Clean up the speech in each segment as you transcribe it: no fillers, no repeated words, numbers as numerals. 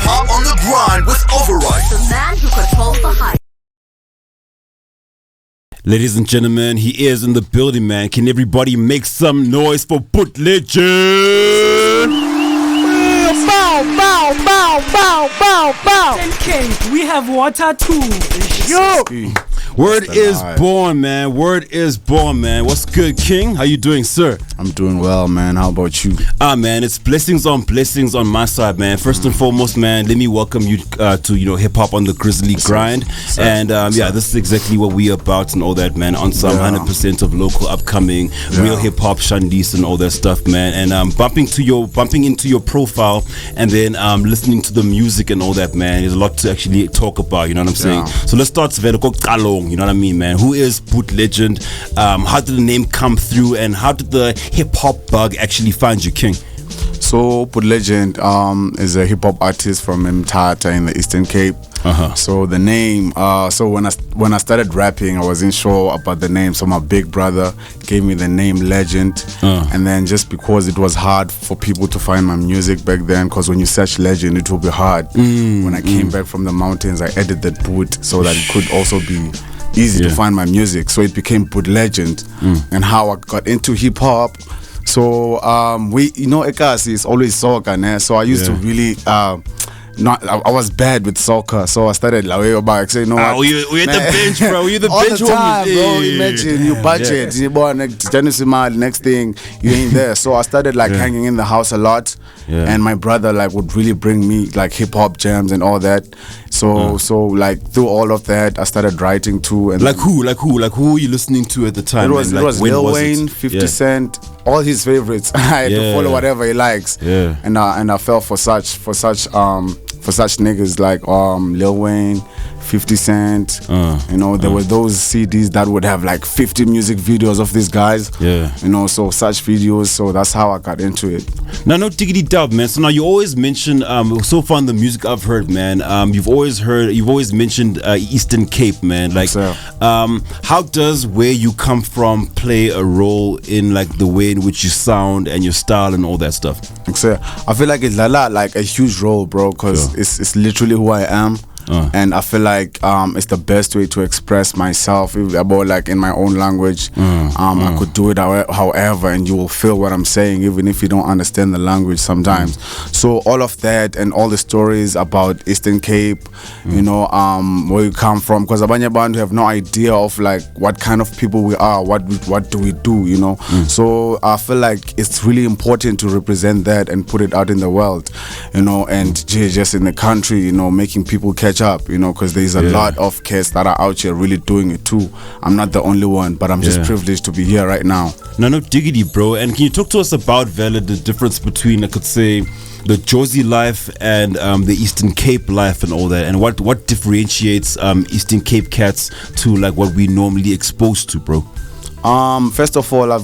hop on the grind with Override. The man who controls the hype. Ladies and gentlemen, he is in the building, man. Can everybody make some noise for Bhut Legend? Bow, bow, bow, bow, bow, bow. 10K, we have water too. Yo. Word is born, man. Word is born, man. What's good, King? How you doing, sir? I'm doing well, man. How about you? Man, it's blessings on my side, man. First and foremost, man, let me welcome you to hip hop on the Grizzly grind. And this is exactly what we about and all that, man. On some 100% of local upcoming real hip hop, shandis and all that stuff, man. And bumping into your profile and then listening to the music and all that, man. There's a lot to actually talk about. You know what I'm saying? So let's start. You know what I mean, man? Who is Bhut Legend? How did the name come through, and how did the hip hop bug actually find you, King? So Bhut Legend is a hip hop artist from Mthatha in the Eastern Cape. So the name, so when I started rapping, I wasn't sure about the name. So my big brother gave me the name Legend, and then just because it was hard for people to find my music back then, because when you search Legend, it will be hard. When I came back from the mountains, I added that Bhut so that it could also be easy to find my music. So it became Bhut Legend, and how I got into hip hop. So Ekasi is always soccer, né? So I used to really I was bad with soccer, so I started back. So we at the bench, bro. We at the all bench, the time, bro. Imagine you budget, you buy next thing you ain't there. So I started hanging in the house a lot, and my brother would really bring me hip hop jams and all that. So through all of that, I started writing too. And who were you listening to at the time? It was Lil Wayne, 50 Cent, all his favorites. I had to follow whatever he likes. And I fell for such niggas like Lil Wayne, 50 Cent. There were those CDs that would have 50 music videos of these guys. So such videos. So that's how I got into it. Now, no diggity dub, man. So now you always mention so far in the music I've heard, man. You've always mentioned Eastern Cape, man. How does where you come from play a role in the way in which you sound and your style and all that stuff? I feel like it's a huge role, bro, because it's literally who I am. And I feel like it's the best way to express myself about in my own language. I could do it however, and you will feel what I'm saying even if you don't understand the language sometimes. So all of that and all the stories about Eastern Cape, where you come from, because abanye bantu have no idea of what kind of people we are, what do we do, So I feel like it's really important to represent that and put it out in the world, and just in the country, making people catch up, because there's a lot of kids that are out here really doing it too. I'm not the only one, but I'm just privileged to be here right now. No diggity, bro. And can you talk to us about the difference between, I could say, the Jozi life and the Eastern Cape life and all that, and what differentiates Eastern Cape cats to what we normally exposed to, bro? First of all, I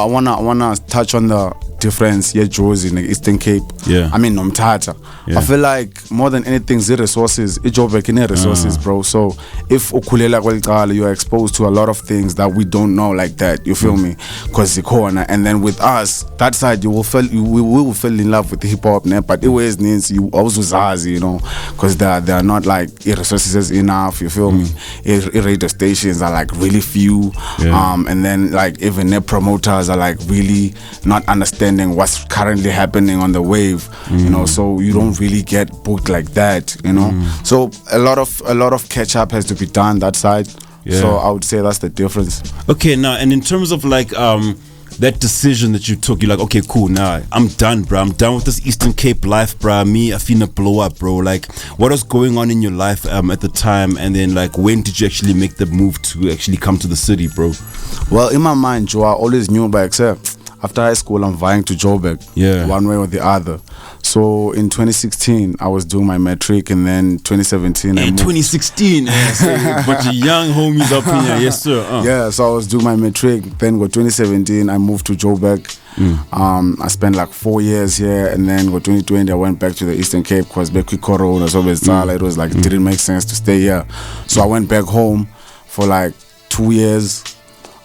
wanna touch on the difference Jozi in the Eastern Cape. I mean Mthatha. I feel like more than anything, the resources, resources, bro. So if you are exposed to a lot of things that we don't know like that, you feel me? Because the corner, and then with us, that side, we will fall in love with hip hop, but it always needs you also zazi, because there are not resources enough, you feel me? Radio stations are really few, and then even their promoters are really not understanding what's currently happening on the wave, so you don't really get booked like that, So a lot of catch up has to be done that side. So I would say that's the difference. Okay, now, and in terms of that decision that you took, you're okay, cool, now I'm done, bro. I'm done with this Eastern Cape life, bro. Me, I finna blow up, bro. What was going on in your life at the time, and then when did you actually make the move to actually come to the city, bro? Well, in my mind, Joe, I always knew after high school, I'm vying to Joburg, one way or the other. So in 2016, I was doing my matric, and then 2017. In 2016, a bunch of young homies up in here, yes sir. So I was doing my matric. Then 2017, I moved to Joburg. I spent 4 years here, and then 2020, I went back to the Eastern Cape because back with Corona, so it was it didn't make sense to stay here. So I went back home for 2 years.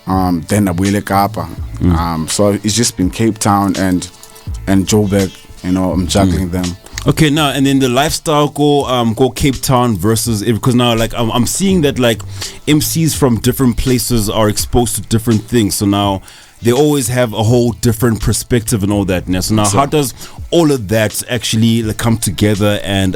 Then Abuyele Kapa. So it's just been Cape Town and Joburg. I'm juggling them. Okay, now and then the lifestyle go Cape Town versus, because now like I'm seeing that like MCs from different places are exposed to different things. So now they always have a whole different perspective and all that. So now how does all of that actually like come together and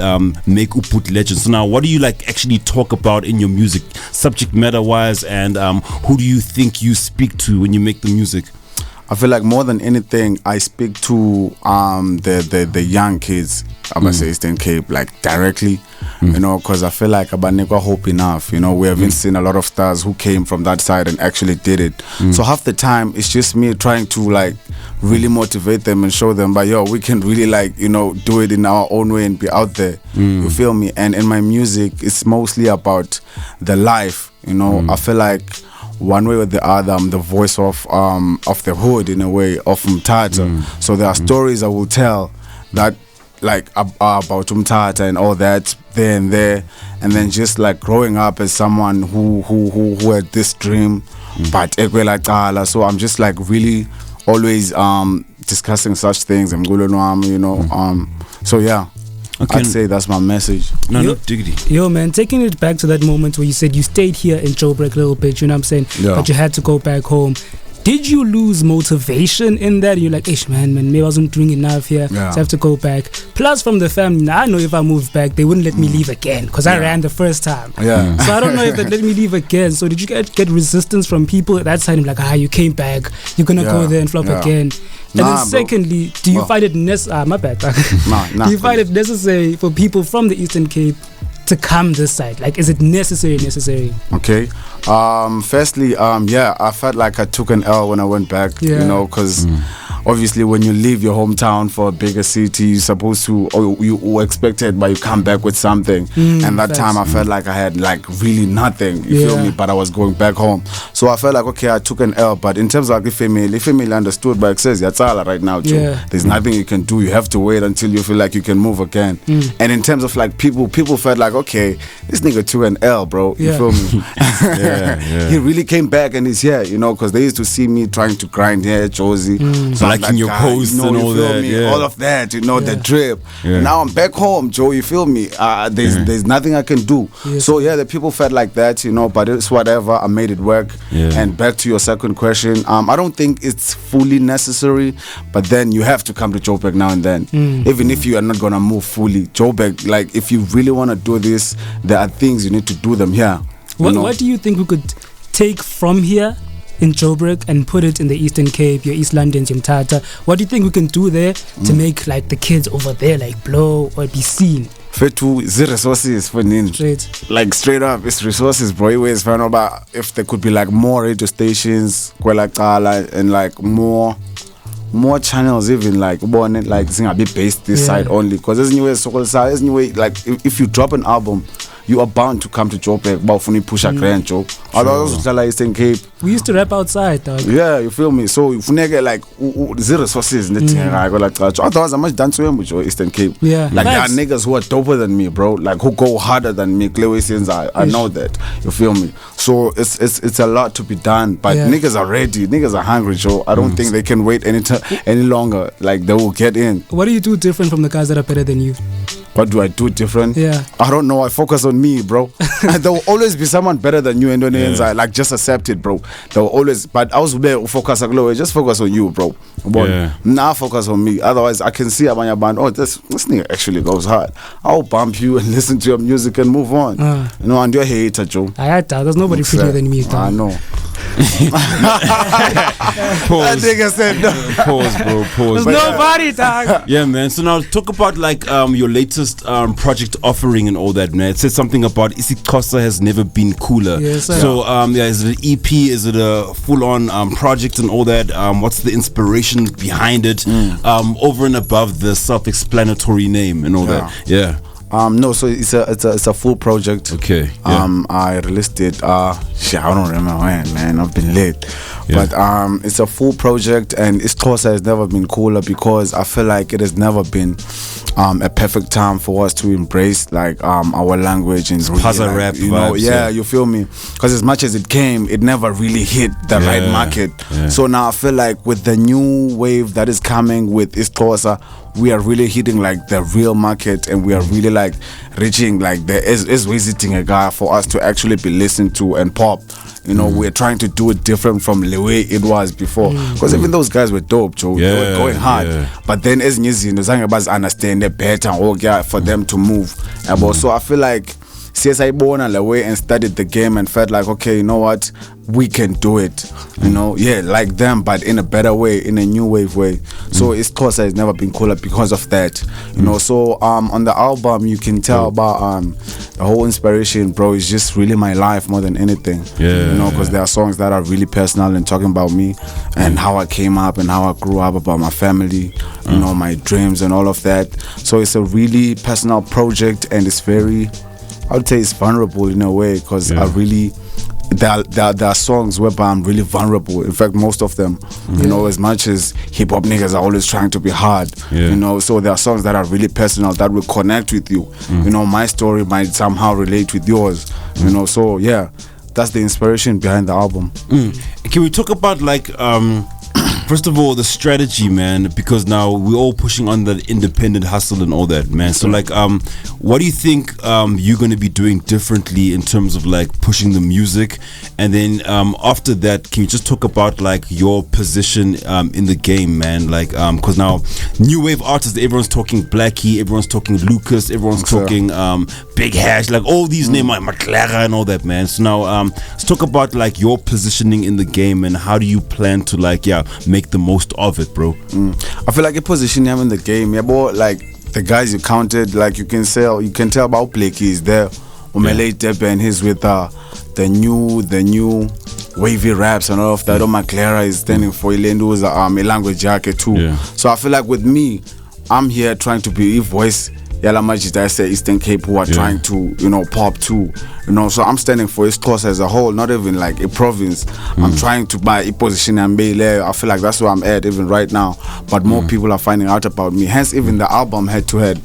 make Bhut Legend? So now what do you like actually talk about in your music, subject matter wise, and who do you think you speak to when you make the music? I feel like more than anything, I speak to the young kids. I'm gonna say Eastern Cape like directly, you know, because I feel like abanikwa hope enough. You know, we haven't seen a lot of stars who came from that side and actually did it. So half the time it's just me trying to like really motivate them and show them, but yo, we can really like, you know, do it in our own way and be out there. You feel me? And in my music, it's mostly about the life. You know, I feel like one way or the other, I'm the voice of the hood in a way, of Mthatha. So there are stories I will tell that like about Mthatha and all that there and there, and then just like growing up as someone who had this dream, but so I'm just like really always discussing such things, you know. So yeah. Okay. I'd say that's my message. No, diggity. Yo, man, taking it back to that moment where you said you stayed here in Joburg a little bit, you know what I'm saying? Yeah. But you had to go back home. Did you lose motivation in that? You're like, ish, man, maybe I wasn't doing enough here, so I have to go back. Plus, from the family, now I know if I moved back, they wouldn't let me leave again because I ran the first time. Yeah. So I don't know if they'd let me leave again. So did you get resistance from people at that time? Like, you came back, you're going to go there and flop again. And then secondly, bro, do you find it my bad. Do you find it necessary for people from the Eastern Cape to come this side? Like, is it necessary? Okay. Firstly, I felt like I took an L when I went back, you know, because obviously when you leave your hometown for a bigger city, you're supposed to, or you were expected, but you come back with something. And that time I felt like I had like really nothing, you feel me, but I was going back home. So I felt like, okay, I took an L, but in terms of like, if family understood, but it says Yatsala right now too. There's nothing you can do. You have to wait until you feel like you can move again. And in terms of like people felt like, okay, this nigga took an L, bro, you feel me? He really came back and he's here, you know, because they used to see me trying to grind here, Josie. So like in your posts, you know, and all that, all of that, you know, the drip. Now I'm back home, Joe, you feel me? There's nothing I can do. So the people felt like that, you know, but it's whatever. I made it work. And back to your second question, I don't think it's fully necessary, but then you have to come to Joburg now and then, even if you are not gonna move fully. Joburg, like if you really want to do this, there are things you need to do them here. What do you think we could take from here in Joburg and put it in the Eastern Cape, your East Londons, your Mthatha? What do you think we can do there to make like the kids over there like blow or be seen? Fetu is resources for like straight up, it's resources, bro. Always find about if there could be like more radio stations, and like more channels, even like be based this side only, because there's new way like if you drop an album, you are bound to come to Joburg, but when you push a grand joke. Otherwise, Eastern Cape. We used to rap outside, dog. Yeah, you feel me? So if you get like zero resources, otherwise I must dance with you, Eastern Cape. Yeah, like there are niggas who are doper than me, bro. Like who go harder than me. I know that. You feel me? So it's a lot to be done, but niggas are ready. Niggas are hungry, Joe. I don't think they can wait any longer. Like they will get in. What do you do different from the guys that are better than you? What do I do different? Yeah, I don't know. I focus on me, bro. There will always be someone better than you, and on the inside, like just accept it, bro. There will always, but I was there focus on just focus on you, bro. But now focus on me. Otherwise, I can see Abanya band. Oh, this nigga actually goes hard. I'll bump you and listen to your music and move on. You know, and you're a hater, Joe. There's nobody prettier than me. I know. Pause. That nigga said no. Pause, bro. Pause. There's nobody, dog. Yeah, man. So now talk about like your latest project offering and all that, man. It said something about isiXhosa has never been cooler. Yes, sir. So is it an EP? Is it a full-on project and all that? What's the inspiration behind it? Over and above the self-explanatory name and all that. Yeah. No, so it's a full project. Okay. Yeah. I released it. I don't remember when, man. I've been late. Yeah. But it's a full project, and isiXhosa has never been cooler because I feel like it has never been a perfect time for us to embrace like our language and Spaza really, rap, you know, vibes, you feel me? Because as much as it came, it never really hit the right market. So now I feel like with the new wave that is coming with isiXhosa, we are really hitting like the real market, and we are really like reaching like there is visiting a guy for us to actually be listened to and pop. You know, we're trying to do it different from the way it was before. Because even those guys were dope, Joe. They were going hard. But then as Nizino, Zangabas understand it better for them to move. So I feel like CSI born on the way and studied the game and felt like, okay, you know what, we can do it. You know, like them, but in a better way, in a new wave way. So East Coast has never been cooler because of that. You know, so on the album you can tell about the whole inspiration, bro, is just really my life more than anything. You know, because there are songs that are really personal and talking about me and how I came up and how I grew up, about my family, you know, my dreams and all of that. So it's a really personal project, and it's very, I would say it's vulnerable in a way, because I really, there are songs whereby I'm really vulnerable. In fact, most of them, you know, as much as hip hop niggas are always trying to be hard, you know, so there are songs that are really personal that will connect with you. You know, my story might somehow relate with yours, you know, so yeah, that's the inspiration behind the album. Can we talk about like first of all, the strategy, man, because now we're all pushing on the independent hustle and all that, man. So like what do you think you're going to be doing differently in terms of like pushing the music? And then after that, can you just talk about like your position in the game, man? Like because now new wave artists, everyone's talking Blackie, everyone's talking Lucas, everyone's talking Big Hash, like all these names like McLaren and all that, man. So now let's talk about like your positioning in the game, and how do you plan to like make the most of it, bro? I feel like a position I'm in the game, boy, like the guys you counted, like you can tell about Blakey is there. Umele Depe, and he's with the new wavy raps and all of that. My Clara is standing for Ilendu's a language jacket too. So I feel like with me, I'm here trying to be a voice. Yala Majid, I say Eastern Cape, who are trying to, you know, pop too. You know, so I'm standing for East Coast as a whole, not even like a province. I'm trying to buy a position and be there. I feel like that's where I'm at even right now. But more people are finding out about me. Hence, even the album head to head,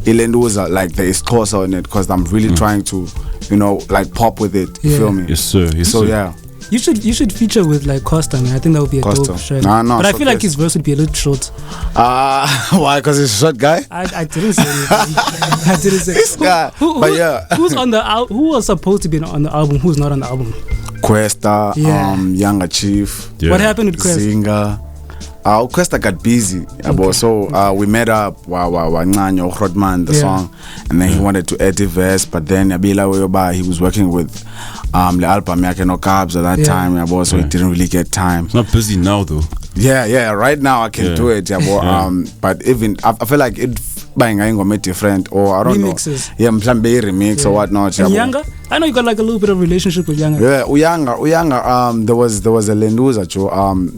Ilenduza, like the East Coast on it, because I'm really trying to, you know, like pop with it. You feel me? Yes, sir. Yes, so sir. yeah. You should feature with like Costa, man. I think that would be a Costa. dope shred. No, but I feel like his verse would be a little short. Why? Because he's a short guy? I didn't say anything. I didn't say This guy. But yeah. Who's on the who was supposed to be on the album? Who's not on the album? Questa, Younger Chief. What happened with Questa? Zinga. Questa got busy, so we met up Nganyo Rodman, the song, and then he wanted to add a verse, but then he was working with the album Yake No Cabs at that time, so he didn't really get time. It's not busy now though. Yeah, right now I can do it, but even I feel like it buying a different, or I don't remixes. know. Plan B remix or whatnot. And Younger? I know you got like a little bit of relationship with Younger. Yeah, Uyanga, there was a Lenduza, Joe.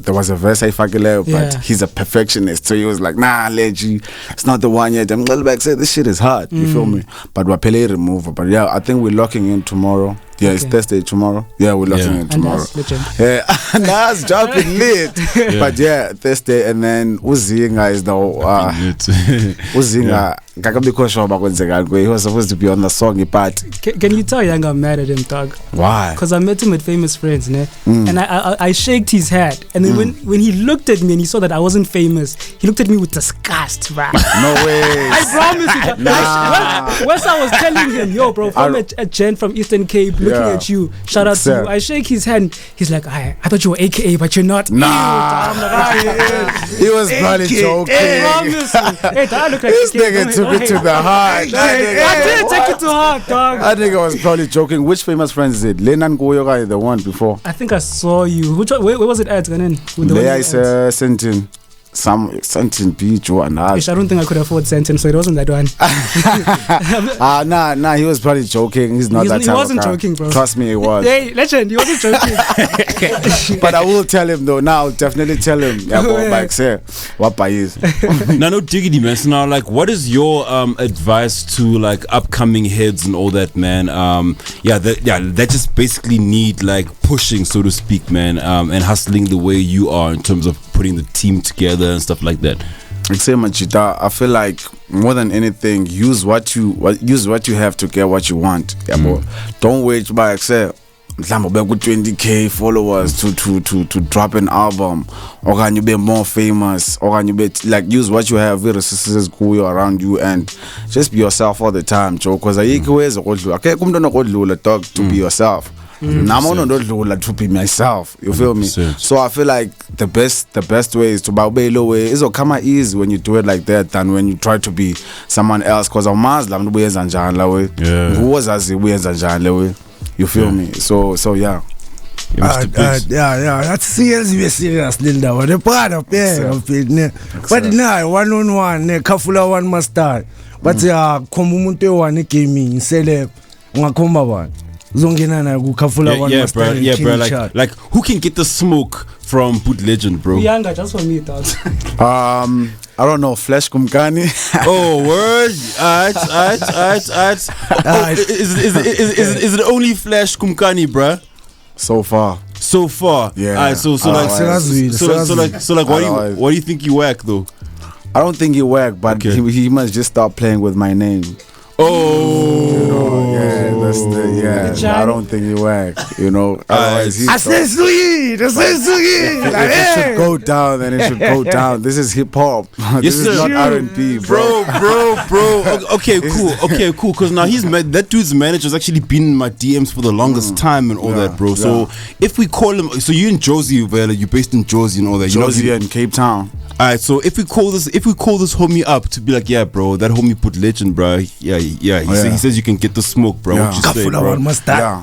There was a verse I fakile, but he's a perfectionist, so he was like, nah, Leggy, it's not the one yet. I'm going back, say this shit is hard. You feel me? But we're pele remover. But yeah, I think we're locking in tomorrow. Yeah, it's Thursday tomorrow. Yeah, we're locking in tomorrow. Yeah, that's jumping lit. But yeah, Thursday, and then Uzinga is the Uzinga. He was supposed to be on the song, but can you tell Young I'm mad at him, dog? Why? Because I met him at Famous Friends, and I shaked his hand, and then when he looked at me and he saw that I wasn't famous, he looked at me with disgust, man. No way. I promise you. Once I was telling him, yo, bro, from a Jen from Eastern Cape looking at you, shout out to you. I shake his hand. He's like, I thought you were AKA, but you're not. Nah. He was probably joking. I promise you. Hey, I look like this nigga took it to the heart. I didn't take it to heart, dog. I think I was probably joking. Which Famous Friends is it? Lenan Goyoga, the one before. I think I saw you. Where was it at, Ganen? There is Sentin. Sentin Beach or an I don't think I could afford Sentin, so it wasn't that one. Nah, he was probably joking. He's not that type. He wasn't of guy. joking, bro. Trust me, he was. Hey, legend, he wasn't joking. But I will tell him though. Now, I'll definitely tell him. Like say, what by is. Now, no diggity, man. So now, like, what is your advice to like upcoming heads and all that, man? That just basically need like pushing, so to speak, man, and hustling the way you are in terms of putting the team together and stuff like that. I feel like more than anything, use what you have to get what you want. Don't wait by accept. mhlawumbe ube ku 20k followers to drop an album okanye ube more famous okanye ube like use what you have resources kuyo around you and just be yourself all the time Joe because ayikho wezokodlula akekho umuntu onokodlula dog to be yourself nami onondodlula to be myself you feel me so I feel like the best way is to ube low way izokama easy when you do it like that than when you try to be someone else because awumazi la muntu ubuyenza njani la we nguwozazi ubuyenza njani la we you feel me so yeah that's serious Linda what a part of but now one on one kafula one must die but khomba umuntu ewane gaming seleb ungakhomba bani uzongena naye kukhafula one must die yeah bro like who can get the smoke from Bhut Legend bro Uyanga just for me dog I don't know Flash IKUMKANI oh word is it only Flash IKUMKANI bro so far yeah alright so like why do you think you whack though I don't think he whack but he must just start playing with my name I don't think he whack you know otherwise I say sweet if it should go down then it should go down this is hip hop this is not R&B bro okay cool cause now that dude's manager's actually been in my DMs for the longest time and all that bro so if we call him so you in Josie Vela you based in Josie and all that Josie in Cape Town alright so if we call this homie up to be like yeah bro that homie Bhut Legend bro he says you can get the smoke bro what you say bro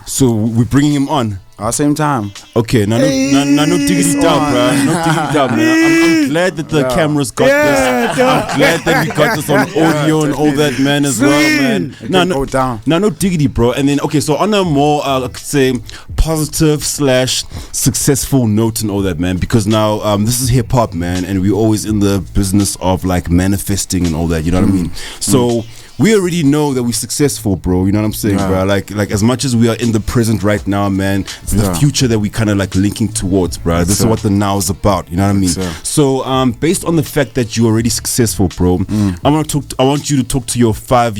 so we're bringing him on same time okay no diggity down bro no diggity down man I'm glad that the cameras got this I'm glad that we got this on audio and all that man as well man no diggity bro and then okay so on a more I could say positive / successful note and all that man because now this is hip hop man and we're always in the business of like manifesting and all that you know what I mean so we already know that we're successful, bro. You know what I'm saying, bro? Like as much as we are in the present right now, man, it's the future that we kind of like linking towards, bro. This is what the now is about. You know what I mean? So, based on the fact that you're already successful, bro, I want you to talk to your 5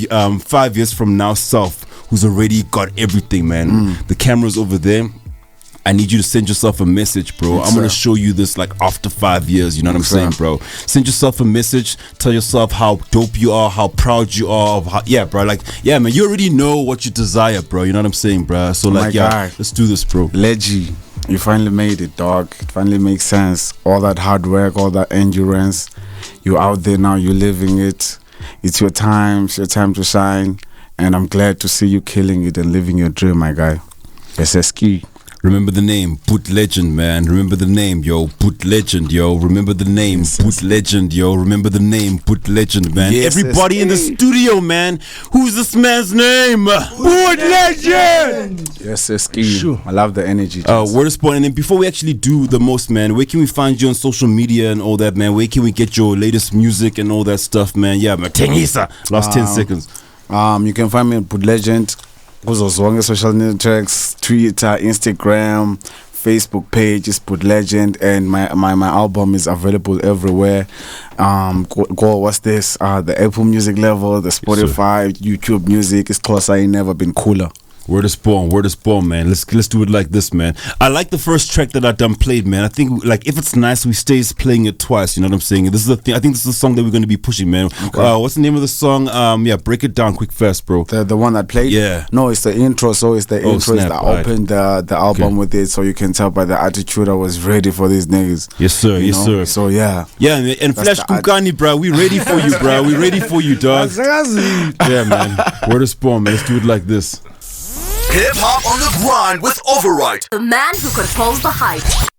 years from now self, who's already got everything, man. The camera's over there. I need you to send yourself a message, bro. I'm gonna show you this like after 5 years. You know what I'm saying, bro? Send yourself a message. Tell yourself how dope you are, how proud you are of how, bro. Like, man, you already know what you desire, bro. You know what I'm saying, bro? So like, let's do this, bro. Leggy, you finally made it, dog. It finally makes sense. All that hard work, all that endurance. You're out there now. You're living it. It's your time. It's your time to shine. And I'm glad to see you killing it and living your dream, my guy. SSK. Remember the name, Bhut Legend, man. Remember the name, yo, Bhut Legend, yo. Remember the name, Bhut Legend, yo. Remember the name, Bhut Legend, man. Everybody in the studio, man. Who's this man's name? Bhut Legend! Yes, sure. I love the energy. Word is born. And then before we actually do the most, man, where can we find you on social media and all that, man? Where can we get your latest music and all that stuff, man? Yeah, man. Last 10 seconds. You can find me on Bhut Legend. Kuzo zonke social networks, Twitter, Instagram, Facebook page is Bhut Legend, and my album is available everywhere. What's this? The Apple Music level, the Spotify, YouTube Music. It's close. I ain't never been cooler. Word is born, man. Let's do it like this, man. I like the first track that I done played, man. I think like if it's nice, we stays playing it twice. You know what I'm saying? This is the thing. I think this is the song that we're gonna be pushing, man. What's the name of the song? Break it down quick, fast, bro. The one that played. Yeah. No, it's the intro. So it's the intro. Snap. I opened the album with it, so you can tell by the attitude I was ready for these niggas. Yes, sir. You know? Sir. So yeah. Yeah, and Flash IKUMKANI, bro. We ready for you, bro. We ready for you, dog. Yeah, man. Word is born, man. Let's do it like this. Hip hop on the grind with Override. The man who controls the hype.